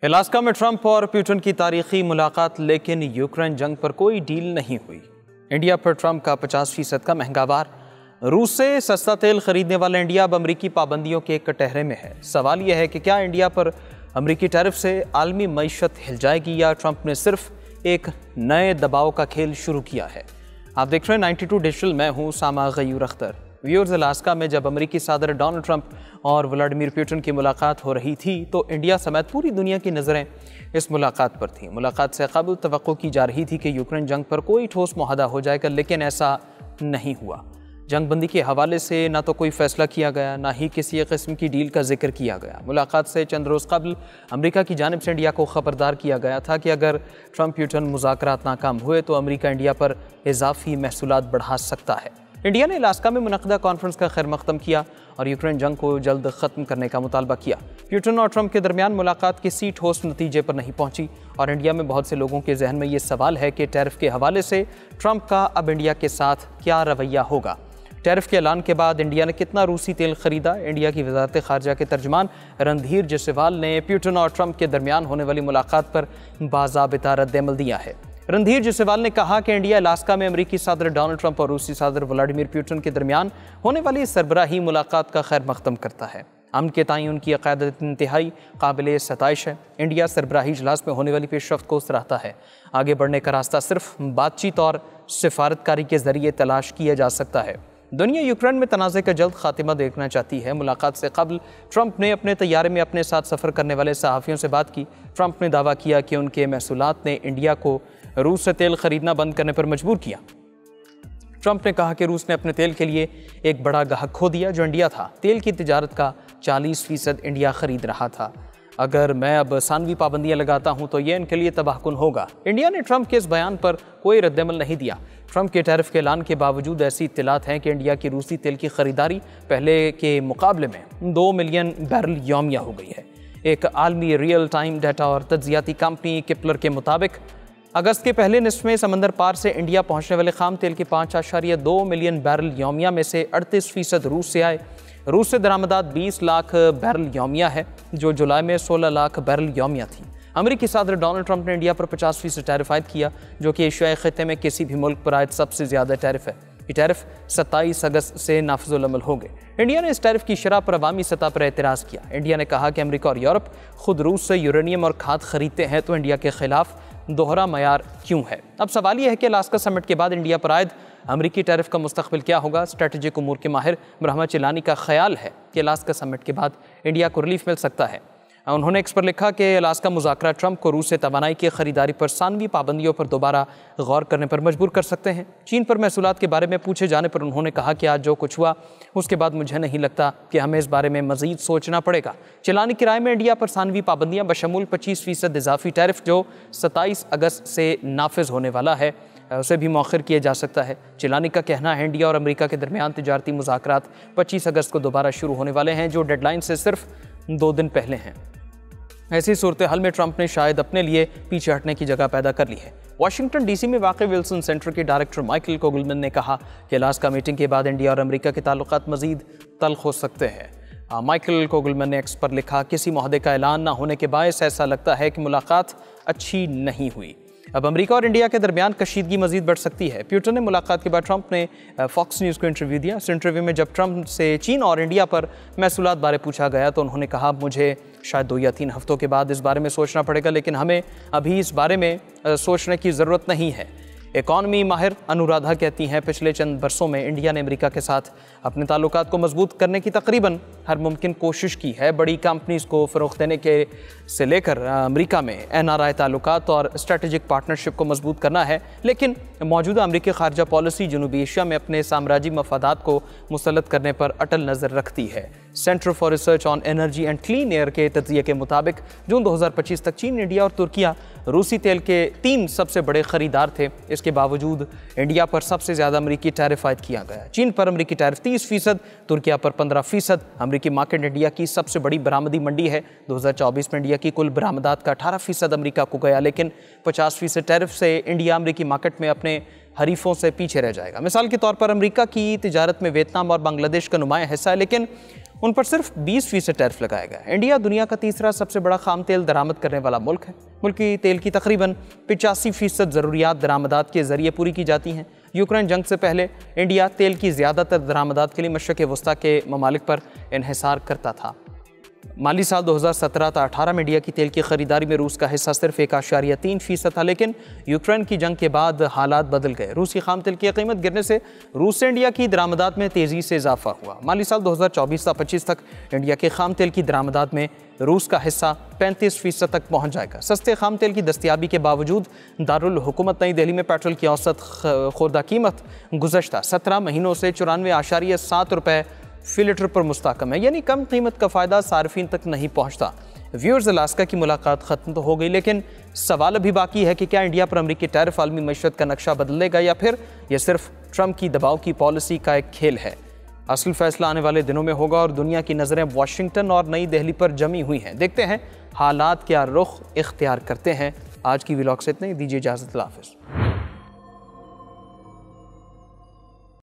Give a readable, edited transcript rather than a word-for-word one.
Alaska में Trump और Putin की तारीखी मुलाकात, लेकिन यूक्रेन जंग पर कोई डील नहीं हुई। इंडिया पर ट्रंप का 50% का महंगा वार। रूस से सस्ता तेल खरीदने वाला इंडिया अब अमरीकी पाबंदियों के कटहरे में है। सवाल यह है कि क्या इंडिया पर अमरीकी टैरिफ से आलमी मईशत हिल जाएगी या ट्रंप ने सिर्फ एक नए दबाव का खेल शुरू किया है। आप देख रहे हैं 92 डिजिटल। मैं हूँ सामा गयूर अख्तर। व्यूअर्स, अलास्का में जब अमेरिकी सदर डोनाल्ड ट्रंप और व्लादिमीर पुतिन की मुलाकात हो रही थी तो इंडिया समेत पूरी दुनिया की नज़रें इस मुलाकात पर थी। मुलाकात से कबल तवक्को की जा रही थी कि यूक्रेन जंग पर कोई ठोस मुआहदा हो जाएगा, लेकिन ऐसा नहीं हुआ। जंगबंदी के हवाले से ना तो कोई फैसला किया गया, ना ही किसी एक किस्म की डील का जिक्र किया गया। मुलाकात से चंद रोज़ कबल अमेरिका की जानिब से इंडिया को खबरदार किया गया था कि अगर ट्रंप पुतिन मुज़ाकरात नाकाम हुए तो अमेरिका इंडिया पर इजाफी महसूलात बढ़ा सकता है। इंडिया ने अलास्का में मुनक़दा कॉन्फ्रेंस का खैर मक़दम किया और यूक्रेन जंग को जल्द ख़त्म करने का मुतालबा किया। पुतिन और ट्रंप के दरमियान मुलाकात किसी ठोस नतीजे पर नहीं पहुंची और इंडिया में बहुत से लोगों के जहन में ये सवाल है कि टैरिफ के हवाले से ट्रंप का अब इंडिया के साथ क्या रवैया होगा। टैरिफ के ऐलान के बाद इंडिया ने कितना रूसी तेल खरीदा। इंडिया की वज़ारत ख़ारजा के तर्जमान रणधीर जयसवाल ने पुतिन और ट्रंप के दरमियान होने वाली मुलाकात पर बाज़ाबिता रद्द-ए-अमल दिया है। रणधीर जयसवाल ने कहा कि इंडिया अलास्का में अमेरिकी सदर डोनाल्ड ट्रंप और रूसी सदर व्लादिमीर पुतिन के दरमियान होने वाली सरबराही मुलाकात का खैर मक़दम करता है। अमन के ताईं उनकी अक़ीदत इंतहाई काबिल सताइश है। इंडिया सरबराही इजलास में होने वाली पेशरफ्त को सराहता है। आगे बढ़ने का रास्ता सिर्फ बातचीत और सिफारतकारी के ज़रिए तलाश किया जा सकता है। दुनिया यूक्रेन में तनाज़े का जल्द खात्मा देखना चाहती है। मुलाकात से कबल ट्रंप ने अपने तैयारे में अपने साथ सफ़र करने वाले सहाफ़ियों से बात की। ट्रंप ने दावा किया कि उनके महसूलात ने इंडिया को रूस से तेल खरीदना बंद करने पर मजबूर किया। ट्रंप ने कहा कि रूस ने अपने तेल के लिए एक बड़ा गाहक खो दिया जो इंडिया था। तेल की तिजारत का 40% इंडिया खरीद रहा था। अगर मैं अब सानवी पाबंदियां लगाता हूं तो ये इनके लिए तबाहकुन होगा। इंडिया ने ट्रंप के इस बयान पर कोई रद्दअमल नहीं दिया। ट्रंप के टैरिफ के ऐलान के बावजूद ऐसी इत्तलात हैं कि इंडिया की रूसी तेल की खरीदारी पहले के मुकाबले में 2 मिलियन बैरल यौमिया हो गई है। एक आलमी रियल टाइम डाटा और तज्जियाती कंपनी किपलर के मुताबिक अगस्त के पहले निस्फ में समंदर पार से इंडिया पहुंचने वाले खाम तेल के 5.2 मिलियन बैरल यौमिया में से 38% रूस से आए। रूस से दरामदात 20 लाख बैरल यौमिया है, जो जुलाई में 16 लाख बैरल यौमिया थी। अमेरिकी सदर डोनाल्ड ट्रंप ने इंडिया पर 50% टैरिफ आयद किया, जो कि एशियाई खित्ते में किसी भी मुल्क पर आयद सबसे ज़्यादा टैरिफ है। ये टैरिफ 27 अगस्त से नाफिजुल अमल होंगे। इंडिया ने इस टैरिफ की शरह पर अवामी सतह पर एतराज़ किया। इंडिया ने कहा कि अमेरिका और यूरोप खुद रूस से यूरेनियम और खाद खरीदते हैं, तो इंडिया के खिलाफ दोहरा मयार क्यों है। अब सवाल यह है कि अलास्का समिट के बाद इंडिया पर आयद अमेरिकी टैरिफ का मुस्तकबिल क्या होगा। स्ट्रेटेजिक उमूर के माहिर ब्रह्मा चिलानी का ख्याल है कि अलास्का समिट के बाद इंडिया को रिलीफ मिल सकता है। उन्होंने एक्स पर लिखा कि अलास्का मुज़ाकरा ट्रंप को रूस से तवानाई की खरीदारी पर सानवी पाबंदियों पर दोबारा गौर करने पर मजबूर कर सकते हैं। चीन पर महसूलात के बारे में पूछे जाने पर उन्होंने कहा कि आज जो कुछ हुआ उसके बाद मुझे नहीं लगता कि हमें इस बारे में मज़ीद सोचना पड़ेगा। चिलानी की राय में इंडिया पर सानवी पाबंदियाँ बशमूल 25% इजाफी टैरिफ जो 27 अगस्त से नाफिज होने वाला है उसे भी मौखर किया जा सकता है। चिलानी का कहना है इंडिया और अमेरिका के दरमियान तिजारती मुज़ाकरात 25 अगस्त को दोबारा शुरू होने वाले हैं, जो डेडलाइन से सिर्फ 2 दिन पहले हैं। ऐसी सूरत हाल में ट्रंप ने शायद अपने लिए पीछे हटने की जगह पैदा कर ली है। वाशिंगटन डीसी में वाक़ विल्सन सेंटर के डायरेक्टर माइकल कोगलमैन ने कहा कि अलास्का मीटिंग के बाद इंडिया और अमेरिका के ताल्लुकात मज़ीद तल्ख़ हो सकते हैं। माइकल कोगलमैन ने एक्स पर लिखा, किसी मुआहदे का ऐलान न होने के बायस ऐसा लगता है कि मुलाकात अच्छी नहीं हुई। अब अमेरिका और इंडिया के दरमियान कशीदगी मजीद बढ़ सकती है। पुतिन ने मुलाकात के बाद ट्रंप ने फॉक्स न्यूज़ को इंटरव्यू दिया। इस इंटरव्यू में जब ट्रंप से चीन और इंडिया पर महसूलात बारे पूछा गया तो उन्होंने कहा, मुझे शायद 2 या 3 हफ्तों के बाद इस बारे में सोचना पड़ेगा, लेकिन हमें अभी इस बारे में सोचने की ज़रूरत नहीं है। इकॉनमी माहिर अनुराधा कहती हैं, पिछले चंद बरसों में इंडिया ने अमेरिका के साथ अपने ताल्लुकात को मजबूत करने की तकरीबन हर मुमकिन कोशिश की है। बड़ी कंपनीज़ को फ़रोग़ देने के से लेकर अमेरिका में NRI ताल्लुकात और स्ट्रेटेजिक पार्टनरशिप को मजबूत करना है, लेकिन मौजूदा अमेरिकी खारजा पॉलिसी जनूबी एशिया में अपने साम्राज्य मफादात को मुसल्लत करने पर अटल नज़र रखती है। Centre for research on energy and clean air के तज्ज़िये के मुताबिक जून 2025 तक चीन, इंडिया और तुर्किया रूसी तेल के 3 सबसे बड़े खरीदार थे। इसके बावजूद इंडिया पर सबसे ज़्यादा अमेरिकी टैरिफ आयद किया गया। चीन पर अमेरिकी टैरिफ 30%, तुर्किया पर 15%। अमेरिकी मार्केट इंडिया की सबसे बड़ी बरामदी मंडी है। 2024 में इंडिया की कुल बरामदात का 18% अमेरिका को गया, लेकिन 50% टैरिफ से इंडिया अमेरिकी मार्केट में अपने हरीफों से पीछे रह जाएगा। मिसाल के तौर पर अमेरिका की तिजारत में वियतनाम और बांग्लादेश का नुमाया हिस्सा है, लेकिन उन पर सिर्फ 20% टैरिफ लगाया गया है। इंडिया दुनिया का तीसरा सबसे बड़ा खाम तेल दरामद करने वाला मुल्क है। मुल्क की तेल की तकरीबन 85% ज़रूरियात दरामदात के ज़रिए पूरी की जाती हैं। यूक्रेन जंग से पहले इंडिया तेल की ज़्यादातर दरामदात के लिए मशरक़ वस्ता के ममालिक पर इन्हिसार करता था। माली साल 2017-18 में इंडिया की तेल की खरीदारी में रूस का हिस्सा सिर्फ 1.3% था, लेकिन यूक्रेन की जंग के बाद हालात बदल गए। रूसी खाम तेल की कीमत गिरने से रूस से इंडिया की दरामदात में तेज़ी से इजाफा हुआ। माली साल 2024-25 तक इंडिया के खाम तेल की दरामदात में रूस का हिस्सा 35% तक पहुँच जाएगा। सस्ते खाम तेल की दस्तियाबी के बावजूद दारुल हुकूमत नई दिल्ली में पेट्रोल की औसत खुर्दा कीमत गुज़श्ता 17 महीनों से 94.7 रुपये फी लीटर पर मुस्तकम है, यानी कम कीमत का फ़ायदा सार्फिन तक नहीं पहुंचता। व्यूअर्स, अलास्का की मुलाकात ख़त्म तो हो गई, लेकिन सवाल अभी बाकी है कि क्या इंडिया पर अमेरिकी टैरिफ आलमी मईशत का नक्शा बदलेगा या फिर यह सिर्फ ट्रंप की दबाव की पॉलिसी का एक खेल है। असल फैसला आने वाले दिनों में होगा और दुनिया की नज़रें वाशिंगटन और नई दिल्ली पर जमी हुई हैं। देखते हैं हालात क्या रुख इख्तियार करते हैं। आज की व्लॉग से इतना ही, दीजिए इजाज़त, अल्लाह हाफ़िज़।